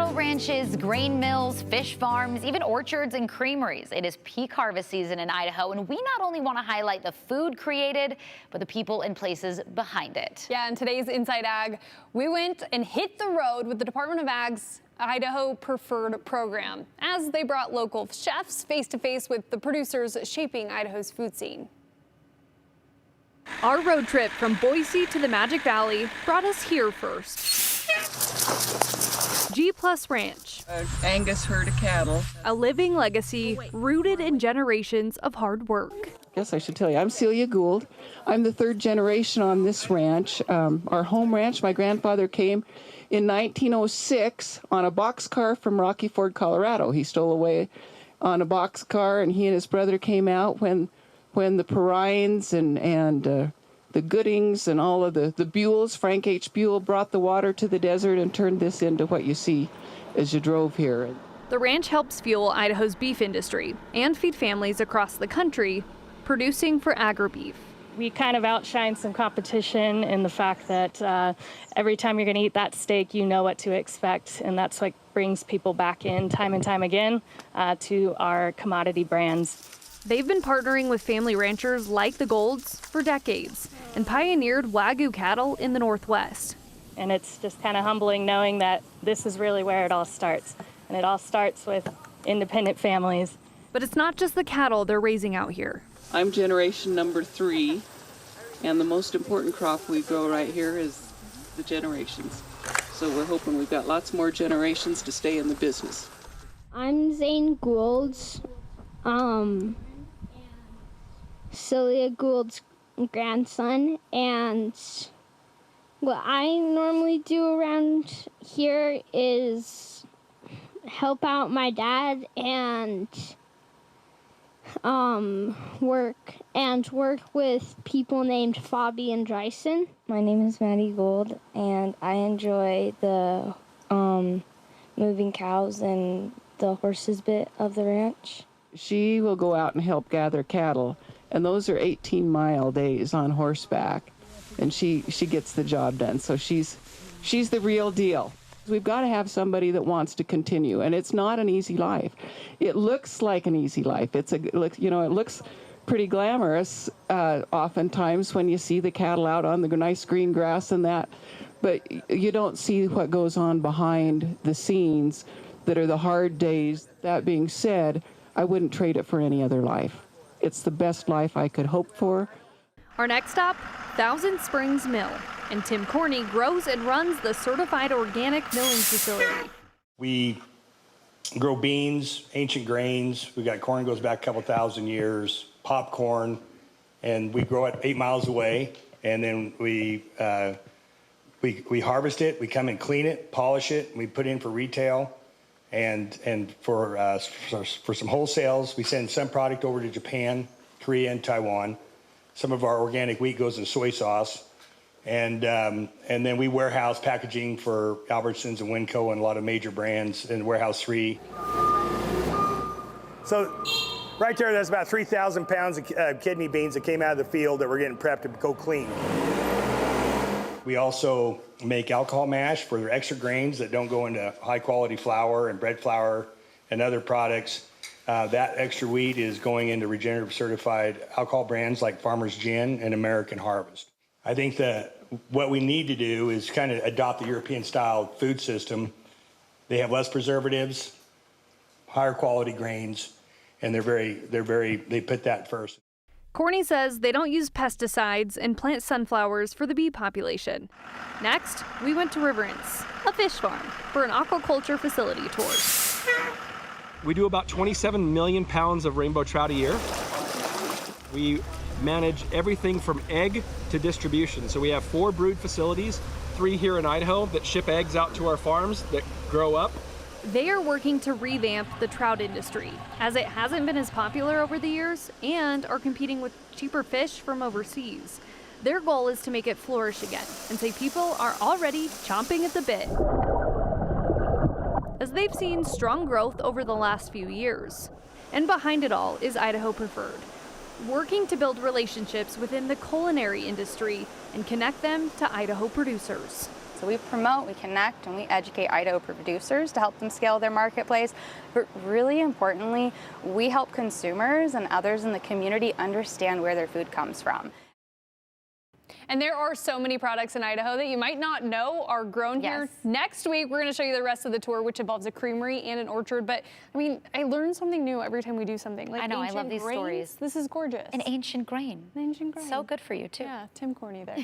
Cattle ranches, grain mills, fish farms, even orchards and creameries. It is peak harvest season in Idaho, and we not only want to highlight the food created, but the people and places behind it. Yeah, in today's Inside Ag, we went and hit the road with the Department of Ag's Idaho Preferred program as they brought local chefs face to face with the producers shaping Idaho's food scene. Our road trip from Boise to the Magic Valley brought us here first. G+ Ranch. Angus herd of cattle. A living legacy rooted in generations of hard work. I guess I should tell you, I'm Celia Gould. I'm the third generation on this ranch. Our home ranch, my grandfather came in 1906 on a boxcar from Rocky Ford, Colorado. He stole away on a boxcar, and he and his brother came out when the Perrines and the Goodings and all of the Buells, Frank H. Buell, brought the water to the desert and turned this into what you see as you drove here. The ranch helps fuel Idaho's beef industry and feed families across the country, producing for agri-beef. We kind of outshine some competition in the fact that every time you're going to eat that steak, you know what to expect, and that's what brings people back in time and time again to our commodity brands. They've been partnering with family ranchers like the Goulds for decades and pioneered Wagyu cattle in the Northwest. And it's just kind of humbling knowing that this is really where it all starts. And it all starts with independent families. But it's not just the cattle they're raising out here. I'm generation number 3, and the most important crop we grow right here is the generations. So we're hoping we've got lots more generations to stay in the business. I'm Zane Gould's, Celia Gould's grandson, and what I normally do around here is help out my dad and work with people named Fabi and Dryson. My name is Maddie Gould, and I enjoy the moving cows and the horses bit of the ranch. She will go out and help gather cattle, and those are 18-mile days on horseback, and she gets the job done. So she's the real deal. We've got to have somebody that wants to continue, and it's not an easy life. It looks like an easy life. It looks pretty glamorous oftentimes when you see the cattle out on the nice green grass and that, but you don't see what goes on behind the scenes that are the hard days. That being said, I wouldn't trade it for any other life. It's the best life I could hope for. Our next stop, Thousand Springs Mill, and Tim Corney grows and runs the certified organic milling facility. We grow beans, ancient grains. We got corn goes back a couple thousand years, popcorn, and we grow it 8 miles away. And then we harvest it. We come and clean it, polish it. And we put it in for retail, and for some wholesales. We send some product over to Japan, Korea, and Taiwan. Some of our organic wheat goes in soy sauce. And then we warehouse packaging for Albertsons and Winco and a lot of major brands in Warehouse 3. So right there, that's about 3,000 pounds of kidney beans that came out of the field that we're getting prepped to go clean. We also make alcohol mash for their extra grains that don't go into high quality flour and bread flour and other products. That extra wheat is going into regenerative certified alcohol brands like Farmer's Gin and American Harvest. I think that what we need to do is kind of adopt the European style food system. They have less preservatives, higher quality grains, and they put that first. Corney says they don't use pesticides and plant sunflowers for the bee population. Next, we went to Riverence, a fish farm, for an aquaculture facility tour. We do about 27 million pounds of rainbow trout a year. We manage everything from egg to distribution. So we have 4 brood facilities, 3 here in Idaho that ship eggs out to our farms that grow up. They are working to revamp the trout industry, as it hasn't been as popular over the years, and are competing with cheaper fish from overseas. Their goal is to make it flourish again, and say people are already chomping at the bit, as they've seen strong growth over the last few years. And behind it all is Idaho Preferred, working to build relationships within the culinary industry and connect them to Idaho producers. So we promote, we connect, and we educate Idaho producers to help them scale their marketplace. But really importantly, we help consumers and others in the community understand where their food comes from. And there are so many products in Idaho that you might not know are grown here. Next week, we're going to show you the rest of the tour, which involves a creamery and an orchard. But I mean, I learn something new every time we do something. Like I know, I love ancient these grains. stories. This is gorgeous. An ancient grain. An ancient grain. So good for you, too. Yeah, Tim Corney there.